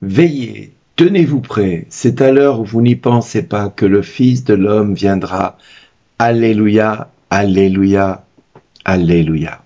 Veillez, tenez-vous prêts, c'est à l'heure où vous n'y pensez pas que le Fils de l'homme viendra. Alléluia, alléluia, alléluia.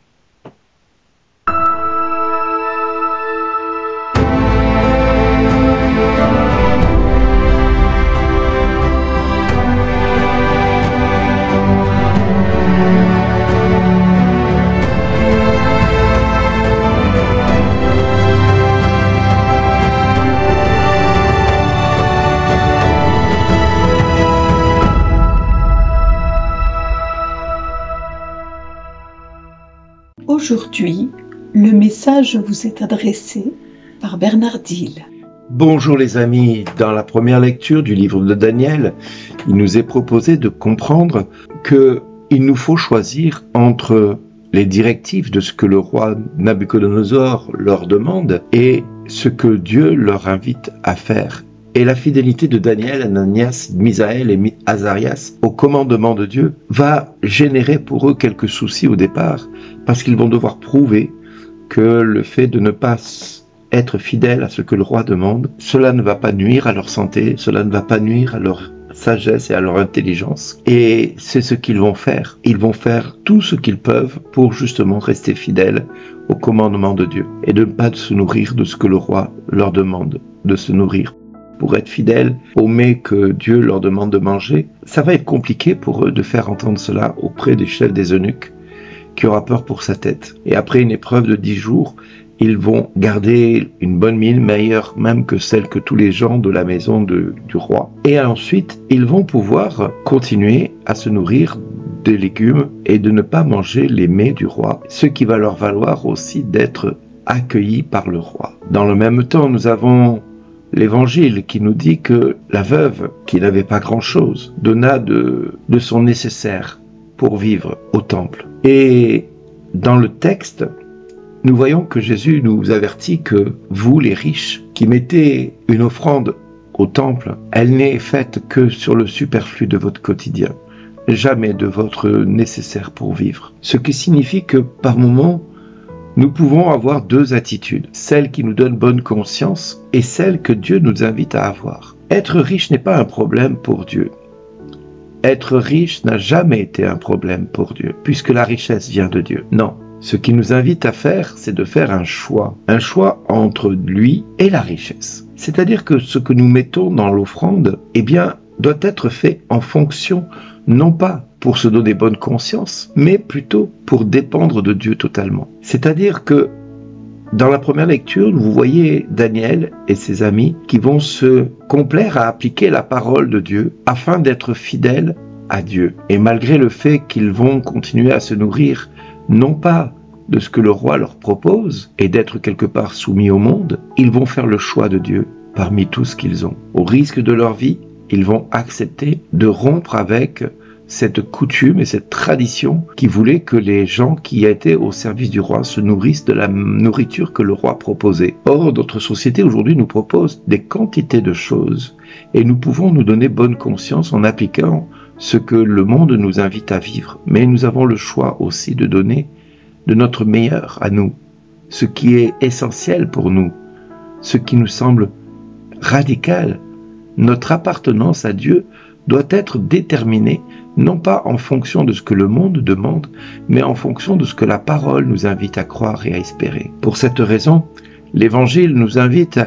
Aujourd'hui, le message vous est adressé par Bernard Diel. Bonjour les amis, dans la première lecture du livre de Daniel, il nous est proposé de comprendre qu'il nous faut choisir entre les directives de ce que le roi Nabuchodonosor leur demande et ce que Dieu leur invite à faire. Et la fidélité de Daniel, Ananias, Misaël et Azarias au commandement de Dieu va générer pour eux quelques soucis au départ, parce qu'ils vont devoir prouver que le fait de ne pas être fidèles à ce que le roi demande, cela ne va pas nuire à leur santé, cela ne va pas nuire à leur sagesse et à leur intelligence. Et c'est ce qu'ils vont faire. Ils vont faire tout ce qu'ils peuvent pour justement rester fidèles au commandement de Dieu et de ne pas se nourrir de ce que le roi leur demande de se nourrir. Pour être fidèles au mets que Dieu leur demande de manger, ça va être compliqué pour eux de faire entendre cela auprès des chefs des eunuques, qui aura peur pour sa tête. Et après une épreuve de 10 jours, ils vont garder une bonne mine, meilleure même que celle que tous les gens de la maison du roi. Et ensuite, ils vont pouvoir continuer à se nourrir des légumes et de ne pas manger les mets du roi, ce qui va leur valoir aussi d'être accueillis par le roi. Dans le même temps, nous avons l'Évangile qui nous dit que la veuve, qui n'avait pas grand-chose, donna de son nécessaire pour vivre au temple. Et dans le texte, nous voyons que Jésus nous avertit que vous, les riches, qui mettez une offrande au temple, elle n'est faite que sur le superflu de votre quotidien, jamais de votre nécessaire pour vivre. Ce qui signifie que par moments, nous pouvons avoir deux attitudes, celle qui nous donne bonne conscience et celle que Dieu nous invite à avoir. Être riche n'est pas un problème pour Dieu. Être riche n'a jamais été un problème pour Dieu, puisque la richesse vient de Dieu. Non, ce qu'il nous invite à faire, c'est de faire un choix entre lui et la richesse. C'est-à-dire que ce que nous mettons dans l'offrande, doit être fait en fonction, non pas pour se donner bonne conscience, mais plutôt pour dépendre de Dieu totalement. C'est-à-dire que dans la première lecture, vous voyez Daniel et ses amis qui vont se complaire à appliquer la parole de Dieu afin d'être fidèles à Dieu. Et malgré le fait qu'ils vont continuer à se nourrir, non pas de ce que le roi leur propose et d'être quelque part soumis au monde, ils vont faire le choix de Dieu parmi tout ce qu'ils ont. Au risque de leur vie, ils vont accepter de rompre avec cette coutume et cette tradition qui voulait que les gens qui étaient au service du roi se nourrissent de la nourriture que le roi proposait. Or, notre société aujourd'hui nous propose des quantités de choses et nous pouvons nous donner bonne conscience en appliquant ce que le monde nous invite à vivre. Mais nous avons le choix aussi de donner de notre meilleur à nous, ce qui est essentiel pour nous, ce qui nous semble radical. Notre appartenance à Dieu doit être déterminée, non pas en fonction de ce que le monde demande, mais en fonction de ce que la parole nous invite à croire et à espérer. Pour cette raison, l'Évangile nous invite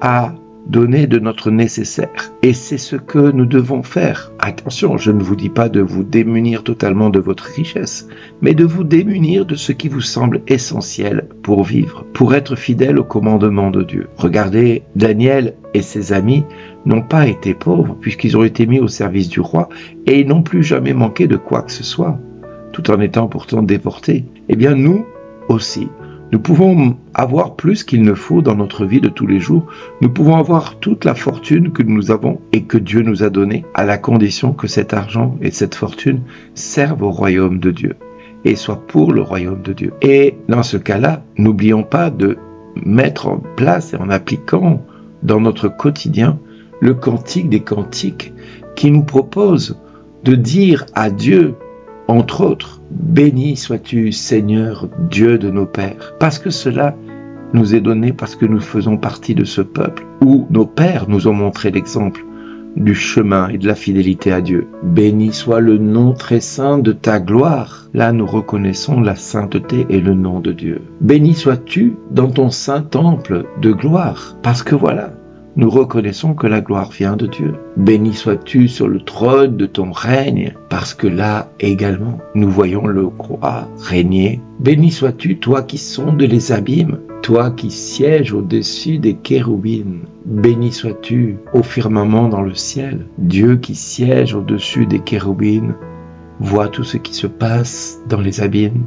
à donner de notre nécessaire. Et c'est ce que nous devons faire. Attention, je ne vous dis pas de vous démunir totalement de votre richesse, mais de vous démunir de ce qui vous semble essentiel pour vivre, pour être fidèle au commandement de Dieu. Regardez, Daniel et ses amis n'ont pas été pauvres puisqu'ils ont été mis au service du roi et ils n'ont plus jamais manqué de quoi que ce soit, tout en étant pourtant déportés. Eh bien, nous aussi, nous pouvons avoir plus qu'il ne faut dans notre vie de tous les jours. Nous pouvons avoir toute la fortune que nous avons et que Dieu nous a donnée, à la condition que cet argent et cette fortune servent au royaume de Dieu et soient pour le royaume de Dieu. Et dans ce cas-là, n'oublions pas de mettre en place et en appliquant dans notre quotidien le cantique des cantiques qui nous propose de dire à Dieu, entre autres, « Béni sois-tu, Seigneur, Dieu de nos pères », parce que cela nous est donné parce que nous faisons partie de ce peuple où nos pères nous ont montré l'exemple du chemin et de la fidélité à Dieu. Béni soit le nom très saint de ta gloire. Là, nous reconnaissons la sainteté et le nom de Dieu. Béni sois-tu dans ton saint temple de gloire, parce que voilà, nous reconnaissons que la gloire vient de Dieu. Béni sois-tu sur le trône de ton règne, parce que là également, nous voyons le roi régner. Béni sois-tu, toi qui sondes les abîmes, toi qui sièges au-dessus des chérubins. Béni sois-tu au firmament dans le ciel. Dieu qui siège au-dessus des chérubins voit tout ce qui se passe dans les abîmes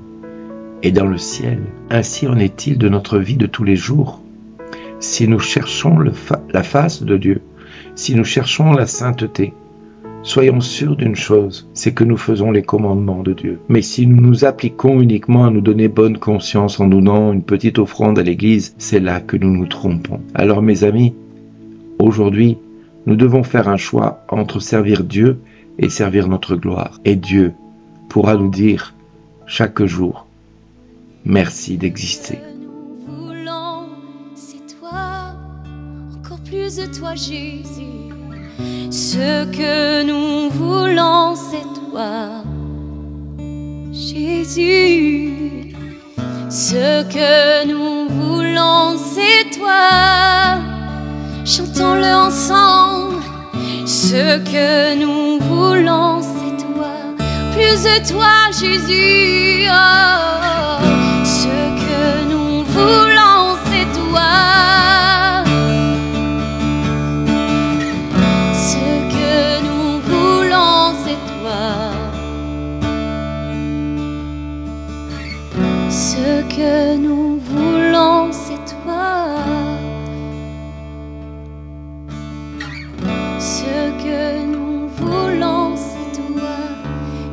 et dans le ciel. Ainsi en est-il de notre vie de tous les jours. Si nous cherchons la face de Dieu, si nous cherchons la sainteté, soyons sûrs d'une chose, c'est que nous faisons les commandements de Dieu. Mais si nous nous appliquons uniquement à nous donner bonne conscience en donnant une petite offrande à l'église, c'est là que nous nous trompons. Alors mes amis, aujourd'hui, nous devons faire un choix entre servir Dieu et servir notre gloire. Et Dieu pourra nous dire chaque jour, merci d'exister. Plus de toi, Jésus. Ce que nous voulons, c'est toi, Jésus. Ce que nous voulons, c'est toi. Chantons-le ensemble. Ce que nous voulons, c'est toi. Plus de toi, Jésus. Oh, ce que nous voulons, c'est toi. Ce que nous voulons, c'est toi. Ce que nous voulons, c'est toi.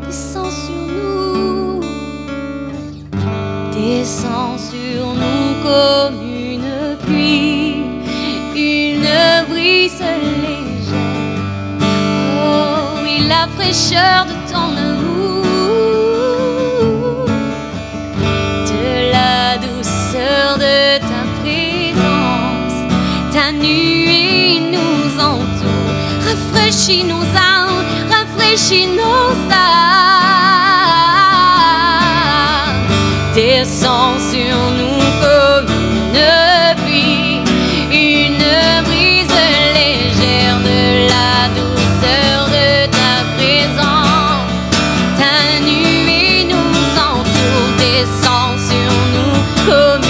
Descends sur nous. Descends sur nous comme une pluie, une brise légère. Oh oui, la fraîcheur de ton amour. De ta présence, ta nuée nous entoure, rafraîchis nos âmes, rafraîchis nos âmes. Descends sur nous comme une pluie, une brise légère, de la douceur de ta présence, ta nuée nous entoure. Descends sur nous comme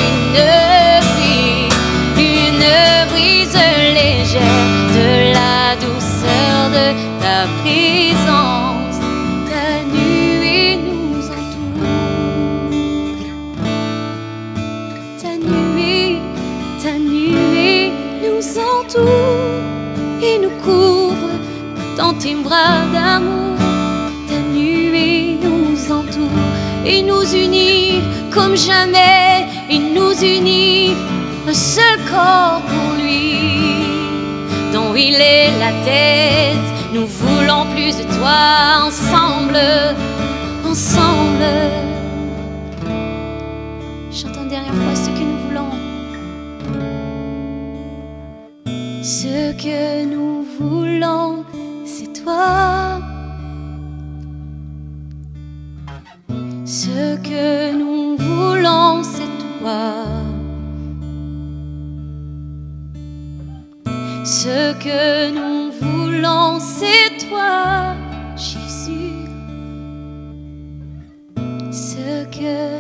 de la douceur de ta présence, ta nuée nous entoure. Ta nuée nous entoure et nous couvre dans tes bras d'amour. Ta nuée nous entoure et nous unit comme jamais. Il nous unit, un seul corps pour lui, dont il est la tête. Nous voulons plus de toi, ensemble, ensemble. Chantons une dernière fois ce que nous voulons. Ce que nous voulons, c'est toi. Ce que nous voulons, c'est toi. Ce que nous voulons, c'est toi, Jésus. Ce que